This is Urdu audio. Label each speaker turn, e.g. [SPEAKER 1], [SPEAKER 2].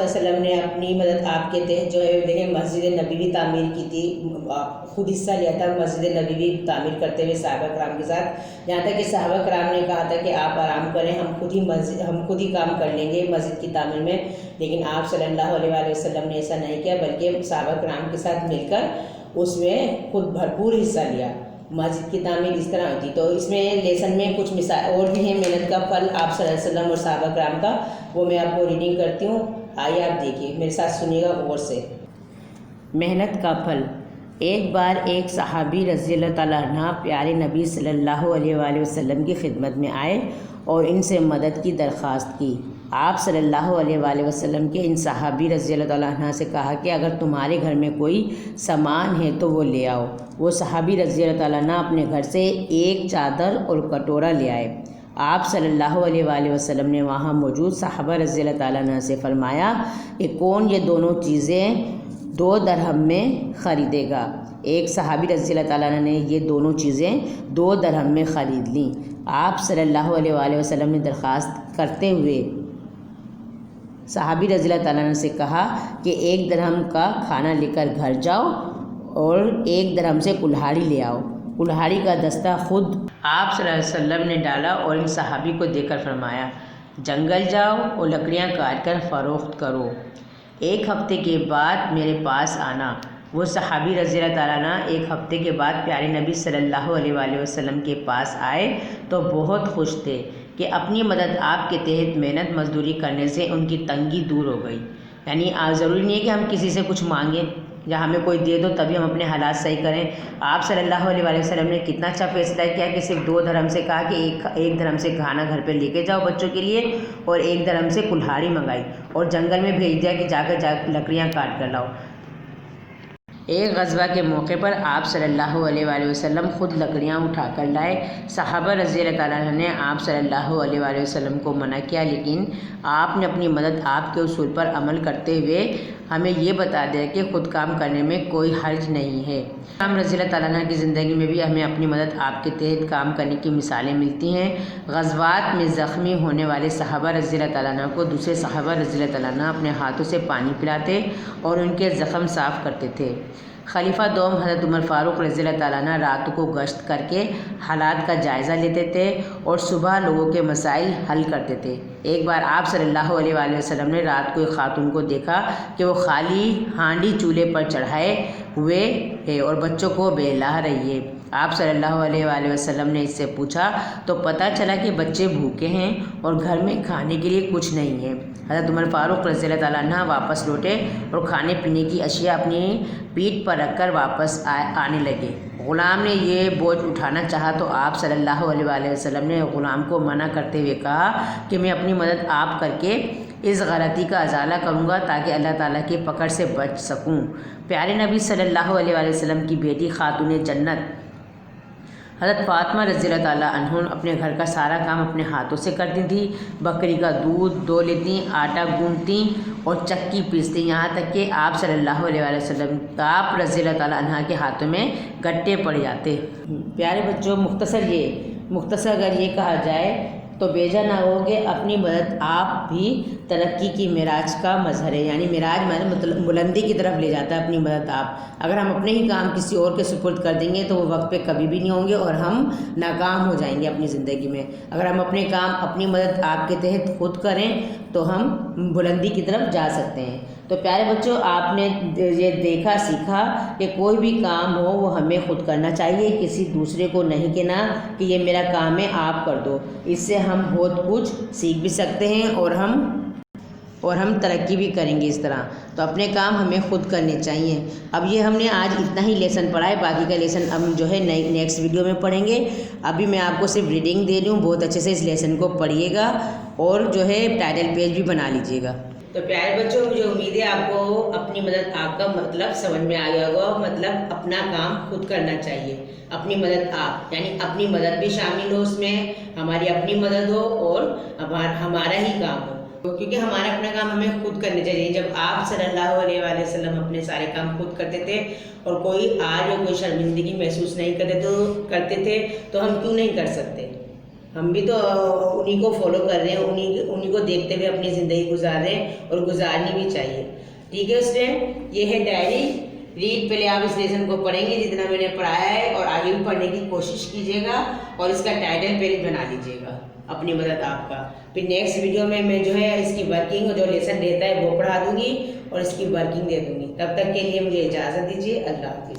[SPEAKER 1] صلی اللہ علیہ وسلم نے اپنی مدد آپ کے تحت جو ہے دیکھیں مسجد نبوی تعمیر کی تھی، خود حصہ لیا تھا مسجد نبوی تعمیر کرتے ہوئے صحابہ کرام کے ساتھ، یہاں تک کہ صحابہ کرام نے کہا تھا کہ آپ آرام کریں، ہم خود ہی کام کر لیں گے مسجد کی تعمیر میں، لیکن آپ صلی اللہ علیہ وآلہ وسلم نے ایسا نہیں کیا، بلکہ صحابہ کرام کے ساتھ مل کر اس میں خود بھرپور حصہ لیا۔ مسجد کی تعمیر اس طرح ہوتی، تو اس میں لیسن میں کچھ مثال اور بھی ہیں محنت کا پھل آپ صلی اللہ علیہ وسلم اور صحابہ کرام کا، وہ میں آپ کو ریڈنگ کرتی ہوں، آئیے آپ دیکھیے میرے ساتھ سنیے گا غور سے۔ محنت کا پھل۔ ایک بار ایک صحابی رضی اللہ تعالیٰ عنہ پیارے نبی صلی اللہ علیہ وآلہ وسلم کی خدمت میں آئے اور ان سے مدد کی درخواست کی۔ آپ صلی اللہ علیہ وآلہ وسلم کے ان صحابی رضی اللہ تعالیٰ عنہ سے کہا کہ اگر تمہارے گھر میں کوئی سامان ہے تو وہ لے آؤ۔ وہ صحابی رضی اللہ تعالیٰ عنہ اپنے گھر سے ایک چادر اور کٹورا لے آئے۔ آپ صلی اللہ علیہ وآلہ وسلم نے وہاں موجود صحابہ رضی اللہ تعالیٰ عنہ سے فرمایا کہ کون یہ دونوں چیزیں 2 درہم میں خریدے گا؟ ایک صحابی رضی اللہ تعالیٰ عنہ نے یہ دونوں چیزیں 2 درہم میں خرید لیں۔ آپ صلی اللہ علیہ وآلہ وسلم نے درخواست کرتے ہوئے صحابی رضی اللہ تعالیٰ عنہ سے کہا کہ 1 درہم کا کھانا لے کر گھر جاؤ اور 1 درہم سے کلہاڑی لے آؤ۔ کلہاڑی کا دستہ خود آپ صلی اللہ علیہ وسلم نے ڈالا اور ان صحابی کو دے کر فرمایا جنگل جاؤ اور لکڑیاں کاٹ کر فروخت کرو، 1 ہفتے کے بعد میرے پاس آنا۔ وہ صحابی رضی اللہ تعالیٰ عنہ 1 ہفتے کے بعد پیارے نبی صلی اللہ علیہ وآلہ وسلم کے پاس آئے تو بہت خوش تھے کہ اپنی مدد آپ کے تحت محنت مزدوری کرنے سے ان کی تنگی دور ہو گئی۔ یعنی ضروری نہیں ہے کہ ہم کسی سے کچھ مانگیں یا ہمیں کوئی دے دو تبھی ہم اپنے حالات صحیح کریں۔ آپ صلی اللہ علیہ وآلہ وسلم نے کتنا اچھا فیصلہ کیا کہ صرف 2 درہم سے کہا کہ 1 درہم سے کھانا گھر پہ لے کے جاؤ بچوں کے لیے، اور 1 درہم سے کلہاڑی منگائی اور جنگل میں بھیج دیا کہ جا کر لکڑیاں کاٹ کر لاؤ۔ ایک غزوہ کے موقع پر آپ صلی اللہ علیہ وآلہ وسلم خود لکڑیاں اٹھا کر لائے۔ صحابہ رضی اللہ تعالیٰ عنہ نے آپ صلی اللہ علیہ وآلہ وسلم کو منع کیا، لیکن آپ نے اپنی مدد آپ کے اصول پر عمل کرتے ہوئے ہمیں یہ بتا دیا کہ خود کام کرنے میں کوئی حرج نہیں ہے۔ ہم رضی اللہ تعالیٰ عنہ کی زندگی میں بھی ہمیں اپنی مدد آپ کے تحت کام کرنے کی مثالیں ملتی ہیں۔ غزوات میں زخمی ہونے والے صحابہ رضی اللہ تعالیٰ عنہ کو دوسرے صحابہ رضی اللہ تعالیٰ عنہ اپنے ہاتھوں سے پانی پلاتے اور ان کے زخم صاف کرتے تھے۔ خلیفہ دوم حضرت عمر فاروق رضی اللہ تعالیٰ عنہ رات کو گشت کر کے حالات کا جائزہ لیتے تھے اور صبح لوگوں کے مسائل حل کرتے تھے۔ ایک بار آپ صلی اللہ علیہ وآلہ وسلم نے رات کو ایک خاتون کو دیکھا کہ وہ خالی ہانڈی چولہے پر چڑھائے ہوئے ہے اور بچوں کو بہلا رہی ہے۔ آپ صلی اللہ علیہ وآلہ وسلم نے اس سے پوچھا تو پتہ چلا کہ بچے بھوکے ہیں اور گھر میں کھانے کے لیے کچھ نہیں ہے۔ حضرت عمر فاروق رضی اللہ تعالیٰ عنہ واپس لوٹے اور کھانے پینے کی اشیاء اپنی پیٹھ پر رکھ کر واپس آنے لگے۔ غلام نے یہ بوجھ اٹھانا چاہا تو آپ صلی اللہ علیہ وآلہ وسلم نے غلام کو منع کرتے ہوئے کہا کہ میں اپنی مدد آپ کر کے اس غلطی کا ازالہ کروں گا تاکہ اللہ تعالیٰ کی پکڑ سے بچ سکوں۔ پیارے نبی صلی اللہ علیہ وآلہ وسلم کی بیٹی خاتون جنت حضرت فاطمہ رضی اللہ تعالیٰ عنہ اپنے گھر کا سارا کام اپنے ہاتھوں سے کرتی تھیں۔ بکری کا دودھ دو لیتی، آٹا گوندھتی اور چکی پیستی، یہاں تک کہ آپ صلی اللہ علیہ وآلہ وسلم آپ رضی اللہ تعالیٰ عنہ کے ہاتھوں میں گٹے پڑ جاتے۔ پیارے بچوں، مختصر اگر یہ کہا جائے تو بیجا نہ ہو کہ اپنی مدد آپ بھی ترقی کی معراج کا مظہر ہے، یعنی معراج مطلب بلندی کی طرف لے جاتا ہے اپنی مدد آپ۔ اگر ہم اپنے ہی کام کسی اور کے سپرد کر دیں گے تو وہ وقت پہ کبھی بھی نہیں ہوں گے اور ہم ناکام ہو جائیں گے اپنی زندگی میں۔ اگر ہم اپنے کام اپنی مدد آپ کے تحت خود کریں تو ہم بلندی کی طرف جا سکتے ہیں۔ تو پیارے بچوں، آپ نے یہ دیکھا سیکھا کہ کوئی بھی کام ہو وہ ہمیں خود کرنا چاہیے، کسی دوسرے کو نہیں کہنا کہ یہ میرا کام ہے آپ کر دو۔ اس سے ہم بہت کچھ سیکھ بھی سکتے ہیں اور ہم ترقی بھی کریں گے اس طرح۔ تو اپنے کام ہمیں خود کرنے چاہیے۔ اب یہ ہم نے آج اتنا ہی لیسن پڑھا ہے، باقی کا لیسن ہم جو ہے نیکسٹ ویڈیو میں پڑھیں گے۔ ابھی میں آپ کو صرف ریڈنگ دے رہی ہوں، بہت اچھے سے اس لیسن کو پڑھیے گا اور جو ہے ٹائٹل پیج بھی بنا لیجیے گا۔ تو پیارے بچوں، مجھے امید ہے آپ کو اپنی مدد آپ کا مطلب سمجھ میں آ گیا ہوگا۔ مطلب اپنا کام خود کرنا چاہیے، اپنی مدد آپ، یعنی اپنی مدد بھی شامل ہو اس میں، ہماری اپنی مدد ہو اور ہمارا ہی کام ہو، کیونکہ ہمارا اپنا کام ہمیں خود کرنے چاہیے۔ جب آپ صلی اللہ علیہ وآلہ وسلم اپنے سارے کام خود کرتے تھے اور کوئی آج کوئی شرمندگی محسوس نہیں کرتے تھے تو ہم کیوں نہیں کر سکتے؟ ہم بھی تو انہی کو فالو کر رہے ہیں، انہی کو دیکھتے ہوئے اپنی زندگی گزار رہے ہیں اور گزارنی بھی چاہیے. ٹھیک ہے اسٹوڈنٹ، یہ ہے ڈائری ریڈ. پہلے آپ اس لیسن کو پڑھیں گے جتنا میں نے پڑھایا ہے، اور آگے بھی پڑھنے کی کوشش کیجیے گا، اور اس کا ٹائٹل پیج بنا لیجیے گا اپنی مدد آپ کا. پھر نیکسٹ ویڈیو میں جو ہے اس کی ورکنگ جو لیسن رہتا ہے وہ پڑھا دوں گی اور اس کی ورکنگ دے دوں گی. تب تک کے لیے مجھے اجازت دیجیے. اللہ حافظ.